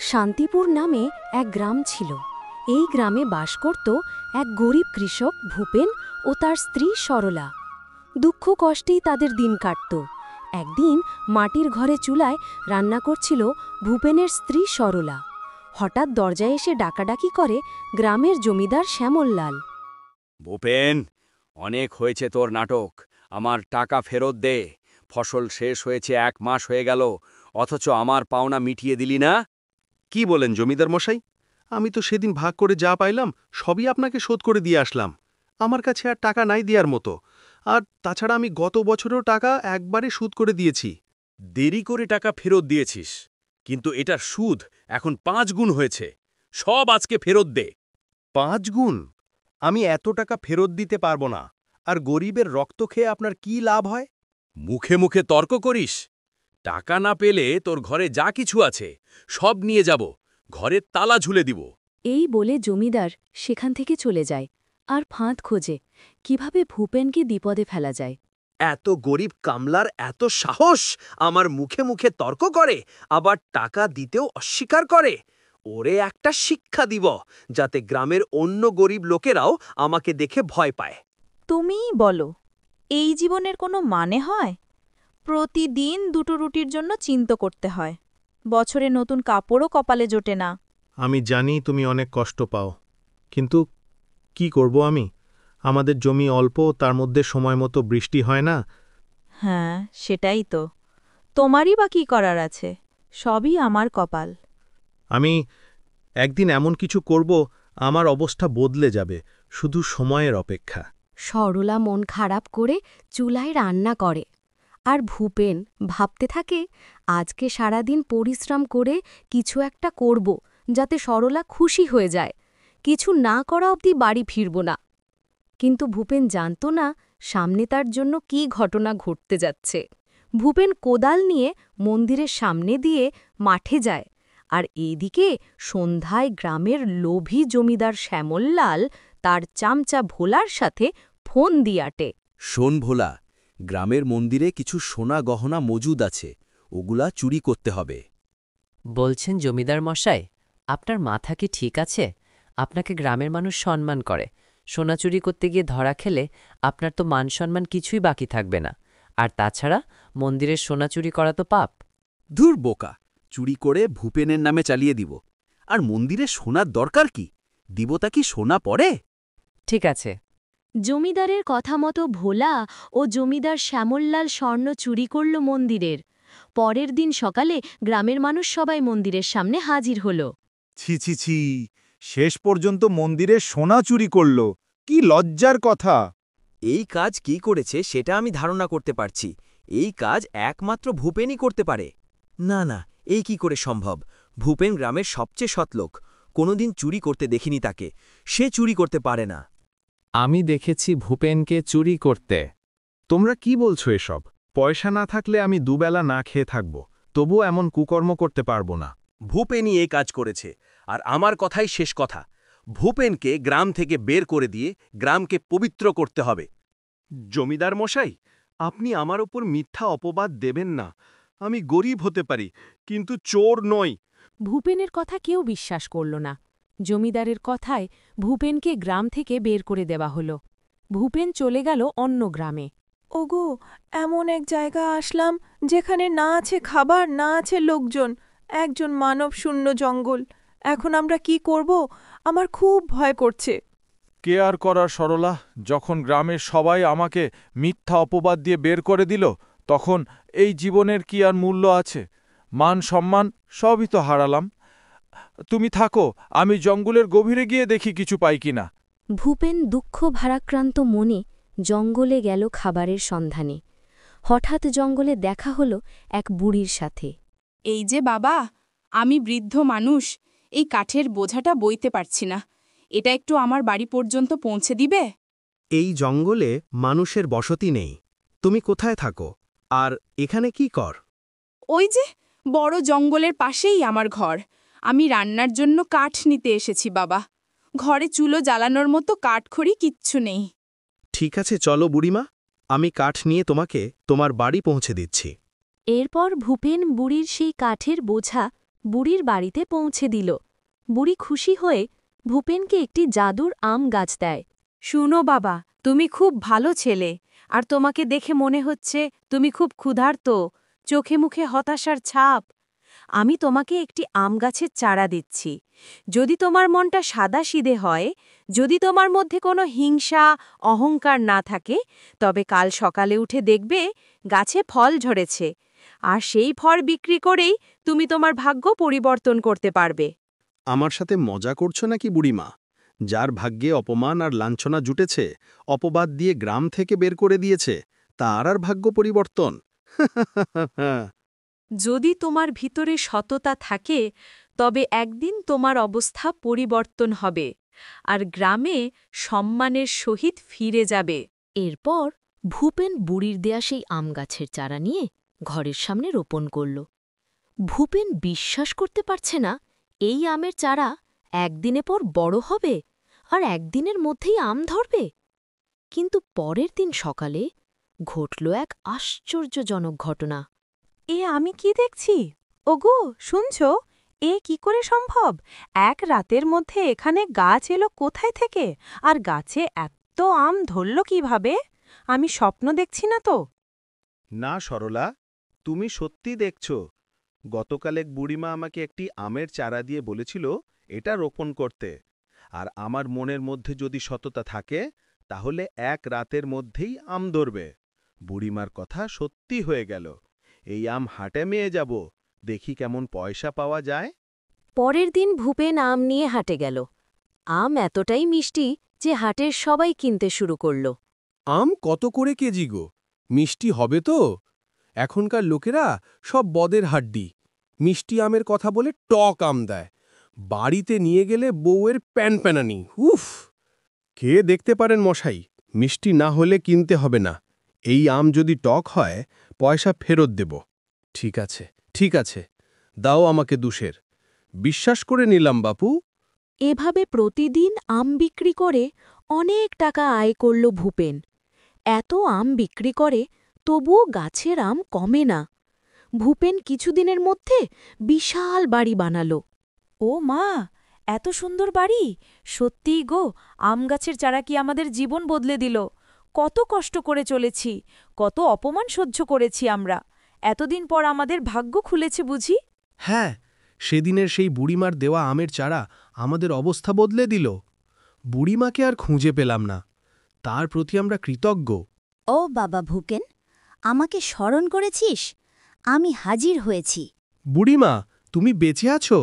শান্তিপুর নামে এক গ্রাম ছিল। এই গ্রামে বাস করত এক গরিব কৃষক ভূপেন ও তার স্ত্রী সরলা। দুঃখ কষ্টেই তাদের দিন কাটত। একদিন মাটির ঘরে চুলায় রান্না করছিল ভূপেনের স্ত্রী সরলা। হঠাৎ দরজায় এসে ডাকাডাকি করে গ্রামের জমিদার শ্যামললাল। ভূপেন, অনেক হয়েছে তোর নাটক। আমার টাকা ফেরত দে। ফসল শেষ হয়েছে 1 মাস হয়ে গেল, অথচ আমার পাওনা মিটিয়ে দিলি না। কি বলেন জমিদার মশাই? আমি তো সেদিন ভাগ করে যা পাইলাম সবই আপনাকে শোধ করে দিয়ে আসলাম। আমার কাছে আর টাকা নাই দেওয়ার মতো। আর তাছাড়া আমি গত বছরেও টাকা একবারে সুদ করে দিয়েছি। দেরি করে টাকা ফেরত দিয়েছিস, কিন্তু এটার সুদ এখন 5 গুণ হয়েছে। সব আজকে ফেরত দে। 5 গুণ? আমি এত টাকা ফেরত দিতে পারবো না। আর গরিবের রক্ত খেয়ে আপনার কি লাভ হয়? মুখে মুখে তর্ক করিস? টাকা না পেলে তোর ঘরে যা কিছু আছে সব নিয়ে যাব, ঘরের তালা ঝুলে দিব। এই বলে জমিদার সেখান থেকে চলে যায় আর ফাঁদ খোঁজে কিভাবে ভূপেনকে বিপদে ফেলা যায়। এত গরিব কামলার এত সাহস! আমার মুখে মুখে তর্ক করে, আবার টাকা দিতেও অস্বীকার করে। ওরে একটা শিক্ষা দিব, যাতে গ্রামের অন্য গরিব লোকেরাও আমাকে দেখে ভয় পায়। তুমিই বলো, এই জীবনের কোনো মানে হয়? প্রতিদিন 2টো রুটির জন্য চিন্তা করতে হয়। বছরে নতুন কাপড়ও কপালে জোটে না। আমি জানি তুমি অনেক কষ্ট পাও, কিন্তু কি করব আমি? আমাদের জমি অল্প, তার মধ্যে সময় মতো বৃষ্টি হয় না। হ্যাঁ, সেটাই তো। তোমারই বা কি করার আছে? সবই আমার কপাল। আমি একদিন এমন কিছু করব, আমার অবস্থা বদলে যাবে। শুধু সময়ের অপেক্ষা। সরলা মন খারাপ করে চুলায় রান্না করে। আর ভূপেন ভাবতে থাকে, আজকে সারাদিন পরিশ্রম করে কিছু একটা করব, যাতে সরলা খুশি হয়ে যায়। কিছু না করা অবধি বাড়ি ফিরব না। কিন্তু ভূপেন জানত না সামনে তার জন্য কি ঘটনা ঘটতে যাচ্ছে। ভূপেন কোদাল নিয়ে মন্দিরের সামনে দিয়ে মাঠে যায়। আর এইদিকে সন্ধ্যায় গ্রামের লোভী জমিদার শ্যামললাল তার চামচা ভোলার সাথে ফোন দিয়ে আটে। শোন ভোলা, গ্রামের মন্দিরে কিছু সোনা গহনা মজুদ আছে, ওগুলা চুরি করতে হবে। বলছেন জমিদার মশাই, আপনার মাথা কি ঠিক আছে? আপনাকে গ্রামের মানুষ সম্মান করে। সোনা চুরি করতে গিয়ে ধরা খেলে আপনার তো মান সম্মান কিছুই বাকি থাকবে না। আর তাছাড়া মন্দিরের সোনা চুরি করা তো পাপ। ধুর বোকা, চুরি করে ভূপেনের নামে চালিয়ে দিব। আর মন্দিরে সোনার দরকার কি? দিবতা কি সোনা পড়ে? ঠিক আছে। জমিদারের কথা মতো ভোলা ও জমিদার শ্যামললাল স্বর্ণ চুরি করল মন্দিরের। পরের দিন সকালে গ্রামের মানুষ সবাই মন্দিরের সামনে হাজির হল। ছি ছি ছি, শেষ পর্যন্ত মন্দিরে সোনা চুরি করল! কি লজ্জার কথা! এই কাজ কি করেছে সেটা আমি ধারণা করতে পারছি। এই কাজ একমাত্র ভূপেনই করতে পারে। না না, এই কি করে সম্ভব? ভূপেন গ্রামের সবচেয়ে সৎ লোক, কোনোদিন চুরি করতে দেখিনি তাকে। সে চুরি করতে পারে না। আমি দেখেছি ভূপেনকে চুরি করতে। তোমরা কি বলছো এসব? পয়সা না থাকলে আমি দুবেলা না খেয়ে থাকব, তবুও এমন কুকর্ম করতে পারবো না। ভূপেনই এই কাজ করেছে, আর আমার কথাই শেষ কথা। ভূপেনকে গ্রাম থেকে বের করে দিয়ে গ্রামকে পবিত্র করতে হবে। জমিদার মশাই, আপনি আমার ওপর মিথ্যা অপবাদ দেবেন না। আমি গরিব হতে পারি, কিন্তু চোর নই। ভূপেনের কথা কেউ বিশ্বাস করল না। জমিদারের কথায় ভূপেনকে গ্রাম থেকে বের করে দেওয়া হল। ভূপেন চলে গেল অন্য গ্রামে। ওগো, এমন এক জায়গা আসলাম যেখানে না আছে খাবার, না আছে লোকজন, একজন মানব শূন্য জঙ্গল। এখন আমরা কি করব? আমার খুব ভয় করছে। কে আর করার সরলা? যখন গ্রামের সবাই আমাকে মিথ্যা অপবাদ দিয়ে বের করে দিল, তখন এই জীবনের কি আর মূল্য আছে? মান সম্মান সবই তো হারালাম। তুমি থাকো, আমি জঙ্গলের গভীরে গিয়ে দেখি কিছু পাই কিনা। ভূপেন দুঃখ ভারাক্রান্ত মনে জঙ্গলে গেল খাবারের সন্ধানে। হঠাৎ জঙ্গলে দেখা হল এক বুড়ির সাথে। এই যে বাবা, আমি বৃদ্ধ মানুষ, এই কাঠের বোঝাটা বইতে পারছি না। এটা একটু আমার বাড়ি পর্যন্ত পৌঁছে দিবে? এই জঙ্গলে মানুষের বসতি নেই। তুমি কোথায় থাকো? আর এখানে কি কর? ওই যে বড় জঙ্গলের পাশেই আমার ঘর। আমি রান্নার জন্য কাঠ নিতে এসেছি বাবা। ঘরে চুলো জ্বালানোর মতো কাঠখড়ি কিচ্ছু নেই। ঠিক আছে, চলো বুড়িমা, আমি কাঠ নিয়ে তোমাকে তোমার বাড়ি পৌঁছে দিচ্ছি। এরপর ভূপেন বুড়ির সেই কাঠের বোঝা বুড়ির বাড়িতে পৌঁছে দিল। বুড়ি খুশি হয়ে ভূপেনকে একটি জাদুর আম গাছ দেয়। শুনো বাবা, তুমি খুব ভালো ছেলে, আর তোমাকে দেখে মনে হচ্ছে তুমি খুব ক্ষুধার্ত, চোখে মুখে হতাশার ছাপ। আমি তোমাকে একটি আম গাছের চারা দিচ্ছি। যদি তোমার মনটা সাদাসিধে হয়, যদি তোমার মধ্যে কোনো হিংসা, অহংকার না থাকে, তবে কাল সকালে উঠে দেখবে গাছে ফল ঝরেছে, আর সেই ফল বিক্রি করেই তুমি তোমার ভাগ্য পরিবর্তন করতে পারবে। আমার সাথে মজা করছো নাকি বুড়িমা? যার ভাগ্যে অপমান আর লাঞ্ছনা জুটেছে, অপবাদ দিয়ে গ্রাম থেকে বের করে দিয়েছে, তার আর ভাগ্য পরিবর্তন? যদি তোমার ভিতরে সততা থাকে, তবে একদিন তোমার অবস্থা পরিবর্তন হবে, আর গ্রামে সম্মানের সহিত ফিরে যাবে। এরপর ভূপেন বুড়ির দেয়া সেই আম গাছের চারা নিয়ে ঘরের সামনে রোপণ করল। ভূপেন বিশ্বাস করতে পারছে না এই আমের চারা একদিনে পর বড় হবে আর একদিনের মধ্যেই আম ধরবে। কিন্তু পরের দিন সকালে ঘটল এক আশ্চর্যজনক ঘটনা। এ আমি কি দেখছি? ওগো, শুনছ? এ কি করে সম্ভব? এক রাতের মধ্যে এখানে গাছ এলো কোথায় থেকে? আর গাছে এত আম ধরল কিভাবে? আমি স্বপ্ন দেখছি না তো? না সরলা, তুমি সত্যি দেখছ। গতকাল এক বুড়িমা আমাকে একটি আমের চারা দিয়ে বলেছিল এটা রোপণ করতে, আর আমার মনের মধ্যে যদি সততা থাকে তাহলে এক রাতের মধ্যেই আম ধরবে। বুড়িমার কথা সত্যি হয়ে গেল। এই আম হাটে মেয়ে যাব, দেখি কেমন পয়সা পাওয়া যায়। পরের দিন ভূপেন আম নিয়ে হাটে গেল। আম এতটাই মিষ্টি যে হাটের সবাই কিনতে শুরু করল। আম কত করে কেজি গো? মিষ্টি হবে তো? এখনকার লোকেরা সব বদের হাড্ডি। মিষ্টি আমের কথা বলে টক আম দেয়, বাড়িতে নিয়ে গেলে বউয়ের প্যানপ্যানানি। উফ! খেয়ে দেখতে পারেন মশাই, মিষ্টি না হলে কিনতে হবে না। এই আম যদি টক হয়, পয়সা ফেরত দেব। ঠিক আছে, ঠিক আছে, দাও আমাকে দুশের। বিশ্বাস করে নিলাম বাপু। এভাবে প্রতিদিন আম বিক্রি করে অনেক টাকা আয় করল ভূপেন। এত আম বিক্রি করে তবুও গাছের আম কমে না। ভূপেন কিছুদিনের মধ্যে বিশাল বাড়ি বানাল। ও মা, এত সুন্দর বাড়ি! সত্যিই গো, আম গাছের চারা কি আমাদের জীবন বদলে দিল। কত কষ্ট করে চলেছি, কত অপমান সহ্য করেছি আমরা। এতদিন পর আমাদের ভাগ্য খুলেছে বুঝি? হ্যাঁ, সেদিনের সেই বুড়িমার দেওয়া আমের চারা আমাদের অবস্থা বদলে দিল। বুড়িমাকে আর খুঁজে পেলাম না, তার প্রতি আমরা কৃতজ্ঞ। ও বাবা ভূপেন, আমাকে স্মরণ করেছিস? আমি হাজির হয়েছি। বুড়িমা, তুমি বেঁচে আছো?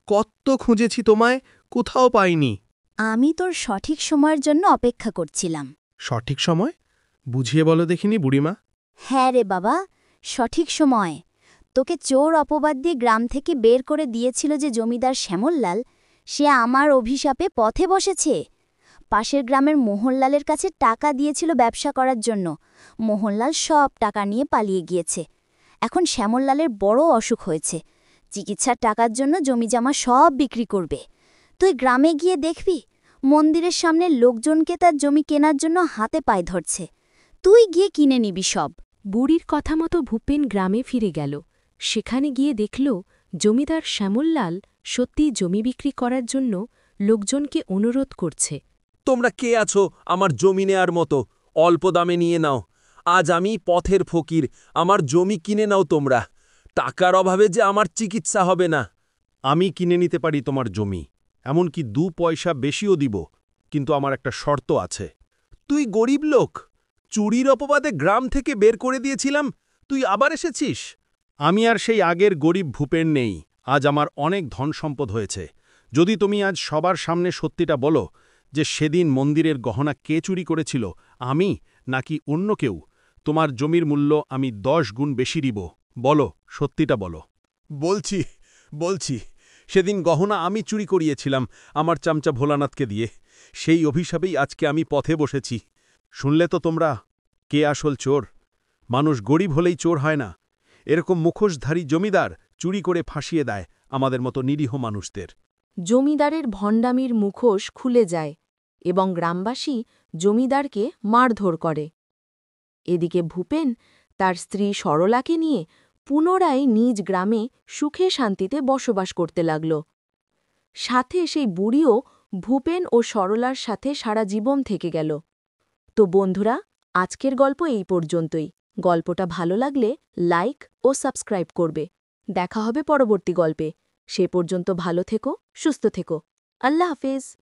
কত খুঁজেছি তোমায়, কোথাও পাইনি। আমি তোর সঠিক সময়ের জন্য অপেক্ষা করছিলাম। সঠিক সময়? বুঝিয়ে বলো দেখিনি বুড়িমা। হ্যাঁ রে বাবা, সঠিক সময়। তোকে চোর অপবাদ দিয়ে গ্রাম থেকে বের করে দিয়েছিল যে জমিদার শ্যামললাল, সে আমার অভিশাপে পথে বসেছে। পাশের গ্রামের মোহনলালের কাছে টাকা দিয়েছিল ব্যবসা করার জন্য। মোহনলাল সব টাকা নিয়ে পালিয়ে গিয়েছে। এখন শ্যামললালের বড় অসুখ হয়েছে, চিকিৎসার টাকার জন্য জমিজমা সব বিক্রি করবে। তুই গ্রামে গিয়ে দেখবি মন্দিরের সামনে লোকজনকে তার জমি কেনার জন্য হাতে পায়ে ধরছে। তুই গিয়ে কিনে নিবি সব। বুড়ির কথা মতো ভূপেন গ্রামে ফিরে গেল। সেখানে গিয়ে দেখল জমিদার শ্যামললাল সত্যিই জমি বিক্রি করার জন্য লোকজনকে অনুরোধ করছে। তোমরা কে আছো আমার জমি নেয়ার মতো? অল্প দামে নিয়ে নাও। আজ আমি পথের ফকির, আমার জমি কিনে নাও তোমরা। টাকার অভাবে যে আমার চিকিৎসা হবে না। আমি কিনে নিতে পারি তোমার জমি, এমনকি 2 পয়সা বেশিও দিব, কিন্তু আমার একটা শর্ত আছে। তুই গরিব লোক, চুরির অপবাদে গ্রাম থেকে বের করে দিয়েছিলাম, তুই আবার এসেছিস? আমি আর সেই আগের গরিব ভূপেন নেই। আজ আমার অনেক ধন সম্পদ হয়েছে। যদি তুমি আজ সবার সামনে সত্যিটা বলো যে সেদিন মন্দিরের গহনা কে চুরি করেছিল, আমি নাকি অন্য কেউ, তোমার জমির মূল্য আমি 10 গুণ বেশি দিব। বলো, সত্যিটা বলো। বলছি বলছি সেদিন গহনা আমি চুরি করিয়েছিলাম আমার চামচা ভোলানাথকে দিয়ে। সেই অভিশাপেই আজকে আমি পথে বসেছি। শুনলে তো তোমরা, কে আসল চোর? মানুষ গরিব হলেই চোর হয় না। এরকম মুখোশধারী জমিদার চুরি করে ফাঁসিয়ে দেয় আমাদের মতো নিরীহ মানুষদের। জমিদারের ভণ্ডামির মুখোশ খুলে যায় এবং গ্রামবাসী জমিদারকে মারধর করে। এদিকে ভূপেন তার স্ত্রী সরলাকে নিয়ে পুনরায় নিজ গ্রামে সুখে শান্তিতে বসবাস করতে লাগল। সাথে সেই বুড়িও ভূপেন ও সরলার সাথে সারা জীবন থেকে গেল। তো বন্ধুরা, আজকের গল্প এই পর্যন্তই। গল্পটা ভালো লাগলে লাইক ও সাবস্ক্রাইব করবে। দেখা হবে পরবর্তী গল্পে। সে পর্যন্ত ভালো থেকো, সুস্থ থেকো। আল্লাহ হাফেজ।